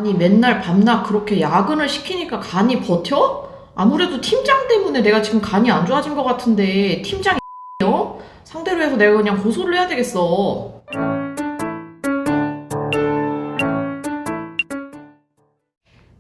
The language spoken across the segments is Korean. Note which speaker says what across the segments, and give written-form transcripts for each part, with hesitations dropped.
Speaker 1: 아니 맨날 밤낮 그렇게 야근을 시키니까 간이 버텨? 아무래도 팀장 때문에 내가 지금 간이 안 좋아진 것 같은데 팀장이 상대로 해서 내가 그냥 고소를 해야 되겠어.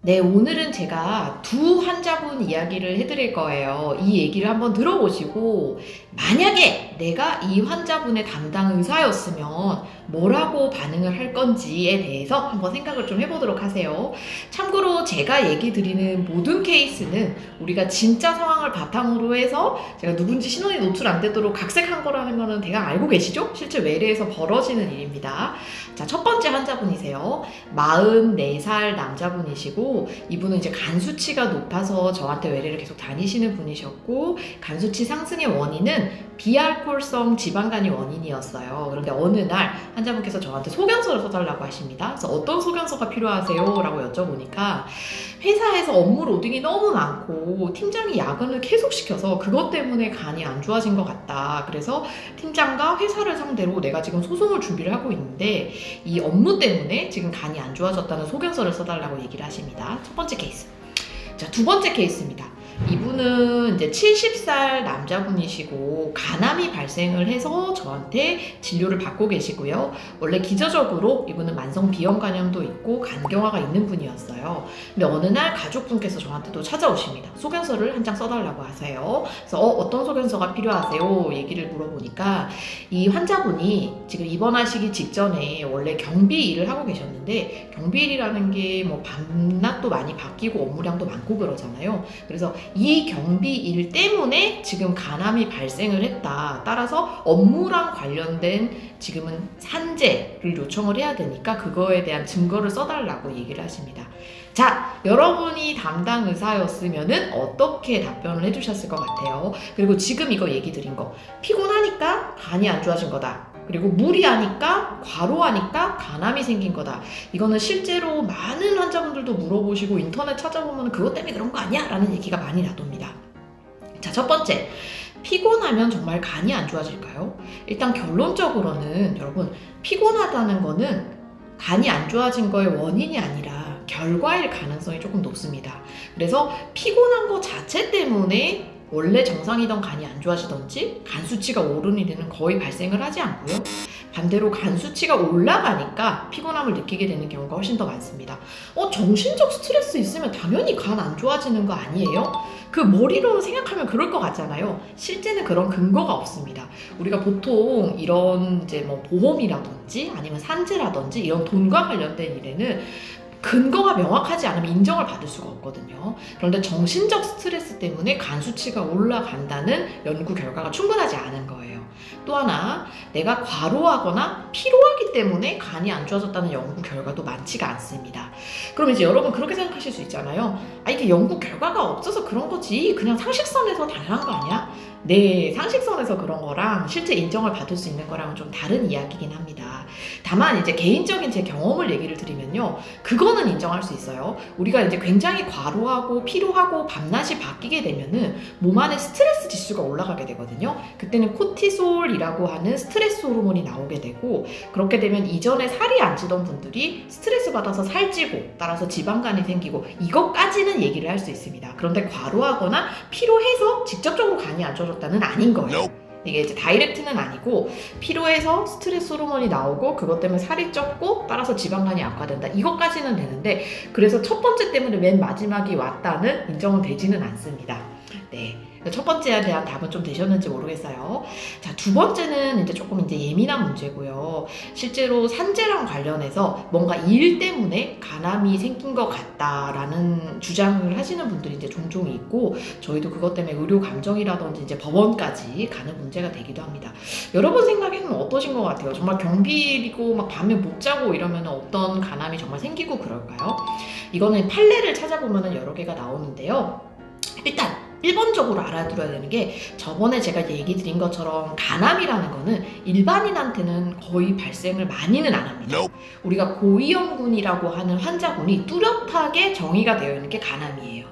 Speaker 1: 네, 오늘은 제가 두 환자분 이야기를 해드릴 거예요. 이 얘기를 한번 들어보시고 만약에 내가 이 환자분의 담당 의사였으면 뭐라고 반응을 할 건지에 대해서 한번 생각을 좀 해보도록 하세요. 참고로 제가 얘기 드리는 모든 케이스는 우리가 진짜 상황을 바탕으로 해서 제가 누군지 신원이 노출 안 되도록 각색한 거라는 거는 대강 알고 계시죠? 실제 외래에서 벌어지는 일입니다. 자, 첫 번째 환자분이세요. 44살 남자분이시고 이분은 이제 간 수치가 높아서 저한테 외래를 계속 다니시는 분이셨고 간 수치 상승의 원인은 비알코올성 지방간이 원인이었어요. 그런데 어느 날 환자분께서 저한테 소견서를 써달라고 하십니다. 그래서 어떤 소견서가 필요하세요? 라고 여쭤보니까 회사에서 업무 로딩이 너무 많고 팀장이 야근을 계속 시켜서 그것 때문에 간이 안 좋아진 것 같다. 그래서 팀장과 회사를 상대로 내가 지금 소송을 준비를 하고 있는데 이 업무 때문에 지금 간이 안 좋아졌다는 소견서를 써달라고 얘기를 하십니다. 첫 번째 케이스. 자, 두 번째 케이스입니다. 이분은 이제 70살 남자분이시고 간암이 발생을 해서 저한테 진료를 받고 계시고요. 원래 기저적으로 이분은 만성 비염 간염도 있고 간경화가 있는 분이었어요. 근데 어느 날 가족분께서 저한테 또 찾아오십니다. 소견서를 한 장 써달라고 하세요. 그래서 어떤 소견서가 필요하세요? 얘기를 물어보니까 이 환자분이 지금 입원하시기 직전에 원래 경비 일을 하고 계셨는데 경비 일이라는 게 뭐 밤낮도 많이 바뀌고 업무량도 많고 그러잖아요. 그래서 이 경비 일 때문에 지금 간암이 발생을 했다. 따라서 업무랑 관련된 지금은 산재를 요청을 해야 되니까 그거에 대한 증거를 써달라고 얘기를 하십니다. 자, 여러분이 담당 의사였으면은 어떻게 답변을 해주셨을 것 같아요? 그리고 지금 이거 얘기 드린 거 피곤하니까 간이 안 좋아진 거다. 그리고 무리하니까 과로하니까 간암이 생긴 거다. 이거는 실제로 많은 환자분들도 물어보시고 인터넷 찾아보면 그것 때문에 그런 거 아니야? 라는 얘기가 많이 나옵니다. 자, 첫 번째, 피곤하면 정말 간이 안 좋아질까요? 일단 결론적으로는 여러분 피곤하다는 거는 간이 안 좋아진 거의 원인이 아니라 결과일 가능성이 조금 높습니다. 그래서 피곤한 거 자체 때문에 원래 정상이던 간이 안 좋아지던지 간 수치가 오르는 일은 거의 발생을 하지 않고요. 반대로 간 수치가 올라가니까 피곤함을 느끼게 되는 경우가 훨씬 더 많습니다. 정신적 스트레스 있으면 당연히 간 안 좋아지는 거 아니에요? 그 머리로 생각하면 그럴 것 같잖아요. 실제는 그런 근거가 없습니다. 우리가 보통 이런 이제 뭐 보험이라든지 아니면 산재라든지 이런 돈과 관련된 일에는 근거가 명확하지 않으면 인정을 받을 수가 없거든요. 그런데 정신적 스트레스 때문에 간 수치가 올라간다는 연구 결과가 충분하지 않은 거예요. 또 하나, 내가 과로하거나 피로하기 때문에 간이 안 좋아졌다는 연구 결과도 많지가 않습니다. 그럼 이제 여러분 그렇게 생각하실 수 있잖아요. 이게 연구 결과가 없어서 그런 거지. 그냥 상식선에서 당연한 거 아니야? 네, 상식선에서 그런 거랑 실제 인정을 받을 수 있는 거랑은 좀 다른 이야기긴 합니다. 다만 이제 개인적인 제 경험을 얘기를 드리면요. 그거는 인정할 수 있어요. 우리가 이제 굉장히 과로하고 피로하고 밤낮이 바뀌게 되면은 몸 안에 스트레스 지수가 올라가게 되거든요. 그때는 코티솔이라고 하는 스트레스 호르몬이 나오게 되고 그렇게 되면 이전에 살이 안 찌던 분들이 스트레스 받아서 살찌고 따라서 지방간이 생기고 이것까지는 얘기를 할 수 있습니다. 그런데 과로하거나 피로해서 직접적으로 간이 안 좋아졌다는 아닌 거예요. 이게 이제 다이렉트는 아니고 피로해서 스트레스 호르몬이 나오고 그것 때문에 살이 쪘고 따라서 지방간이 악화된다. 이것까지는 되는데 그래서 첫 번째 때문에 맨 마지막이 왔다는 인정은 되지는 않습니다. 네. 첫 번째에 대한 답은 좀 되셨는지 모르겠어요. 자, 두 번째는 이제 조금 이제 예민한 문제고요. 실제로 산재랑 관련해서 뭔가 일 때문에 간암이 생긴 것 같다라는 주장을 하시는 분들이 이제 종종 있고 저희도 그것 때문에 의료 감정이라든지 이제 법원까지 가는 문제가 되기도 합니다. 여러분 생각에는 어떠신 것 같아요? 정말 경비일이고 막 밤에 못 자고 이러면 어떤 간암이 정말 생기고 그럴까요? 이거는 판례를 찾아보면 여러 개가 나오는데요. 일단 1번적으로 알아들어야 되는 게 저번에 제가 얘기 드린 것처럼 간암이라는 거는 일반인한테는 거의 발생을 많이는 안 합니다. 우리가 고위험군이라고 하는 환자군이 뚜렷하게 정의가 되어 있는 게 간암이에요.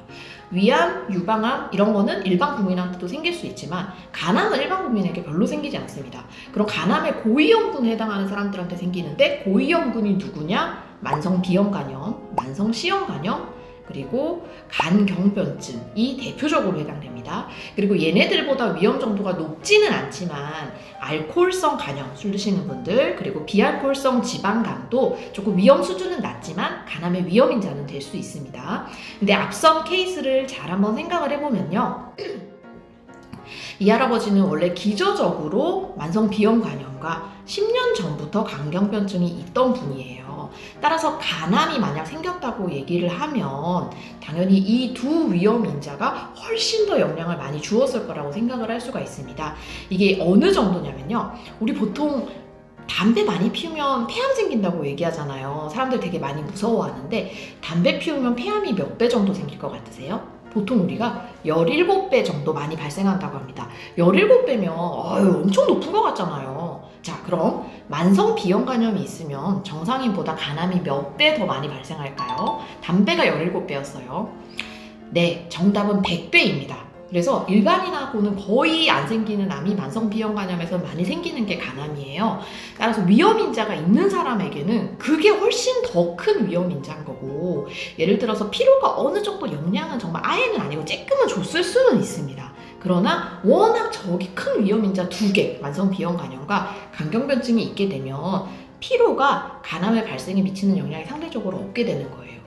Speaker 1: 위암, 유방암 이런 거는 일반 국민한테도 생길 수 있지만 간암은 일반 국민에게 별로 생기지 않습니다. 그럼 간암의 고위험군에 해당하는 사람들한테 생기는데 고위험군이 누구냐? 만성 비염 간염, 만성 C형 간염, 그리고 간경변증이 대표적으로 해당됩니다. 그리고 얘네들보다 위험 정도가 높지는 않지만 알코올성 간염 술 드시는 분들, 그리고 비알코올성 지방간도 조금 위험 수준은 낮지만 간암의 위험 인자는 될 수 있습니다. 근데 앞선 케이스를 잘 한번 생각을 해보면요. 이 할아버지는 원래 기저적으로 만성 비염 간염과 10년 전부터 간경변증이 있던 분이에요. 따라서 간암이 만약 생겼다고 얘기를 하면 당연히 이 두 위험 인자가 훨씬 더 영향을 많이 주었을 거라고 생각을 할 수가 있습니다. 이게 어느 정도냐면요. 우리 보통 담배 많이 피우면 폐암 생긴다고 얘기하잖아요. 사람들 되게 많이 무서워하는데 담배 피우면 폐암이 몇 배 정도 생길 것 같으세요? 보통 우리가 17배 정도 많이 발생한다고 합니다. 17배면 엄청 높은 것 같잖아요. 자, 그럼 만성 비형 간염이 있으면 정상인보다 간암이 몇 배 더 많이 발생할까요? 담배가 17배였어요. 네, 정답은 100배입니다. 그래서 일반인하고는 거의 안 생기는 암이 만성 비형 간염에서 많이 생기는 게 간암이에요. 따라서 위험 인자가 있는 사람에게는 그게 훨씬 더 큰 위험 인자인 거고, 예를 들어서 피로가 어느 정도 영향은 정말 아예는 아니고 조금은 줬을 수는 있습니다. 그러나 워낙 저기 큰 위험 인자 두 개, 만성 비형 간염과 간경변증이 있게 되면 피로가 간암의 발생에 미치는 영향이 상대적으로 없게 되는 거예요.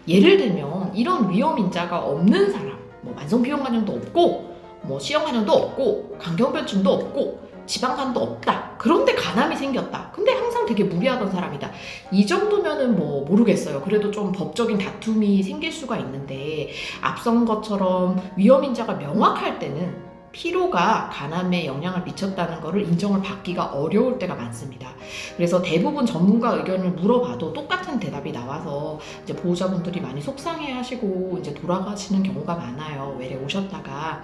Speaker 1: 예를 들면 이런 위험 인자가 없는 사람, 뭐 만성 비형 간염도 없고, 뭐 C형 간염도 없고, 간경변증도 없고, 지방간도 없다. 그런데 간암이 생겼다. 근데 항상 되게 무리하던 사람이다. 이 정도면은 뭐 모르겠어요. 그래도 좀 법적인 다툼이 생길 수가 있는데, 앞선 것처럼 위험 인자가 명확할 때는 피로가 간암에 영향을 미쳤다는 것을 인정을 받기가 어려울 때가 많습니다. 그래서 대부분 전문가 의견을 물어봐도 똑같은 대답이 나와서 이제 보호자분들이 많이 속상해 하시고 이제 돌아가시는 경우가 많아요. 외래 오셨다가.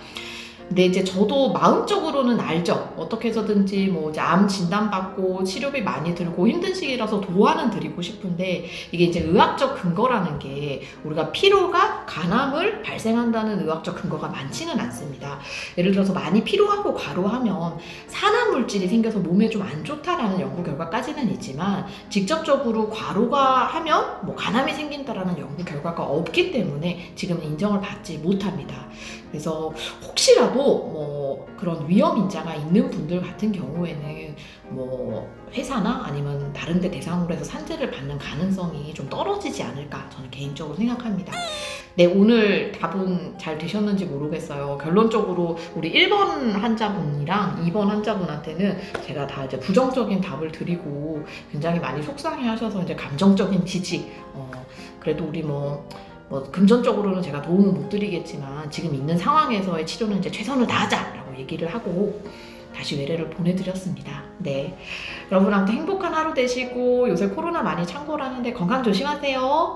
Speaker 1: 근데 이제 저도 마음적으로는 알죠. 어떻게 해서든지 뭐 이제 암 진단받고 치료비 많이 들고 힘든 시기라서 도와는 드리고 싶은데, 이게 이제 의학적 근거라는 게 우리가 피로가 간암을 발생한다는 의학적 근거가 많지는 않습니다. 예를 들어서 많이 피로하고 과로하면 산화 물질이 생겨서 몸에 좀 안 좋다라는 연구 결과까지는 있지만, 직접적으로 과로가 하면 뭐 간암이 생긴다라는 연구 결과가 없기 때문에 지금은 인정을 받지 못합니다. 그래서 혹시라도 뭐 그런 위험 인자가 있는 분들 같은 경우에는 뭐 회사나 아니면 다른 데 대상으로 해서 산재를 받는 가능성이 좀 떨어지지 않을까 저는 개인적으로 생각합니다. 네, 오늘 답은 잘 되셨는지 모르겠어요. 결론적으로 우리 1번 환자분이랑 2번 환자분한테는 제가 다 이제 부정적인 답을 드리고 굉장히 많이 속상해 하셔서 이제 감정적인 지지, 그래도 우리 뭐 금전적으로는 제가 도움을 못 드리겠지만 지금 있는 상황에서의 치료는 이제 최선을 다하자라고 얘기를 하고 다시 외래를 보내드렸습니다. 네, 여러분한테 행복한 하루 되시고, 요새 코로나 많이 창궐하는데 건강 조심하세요.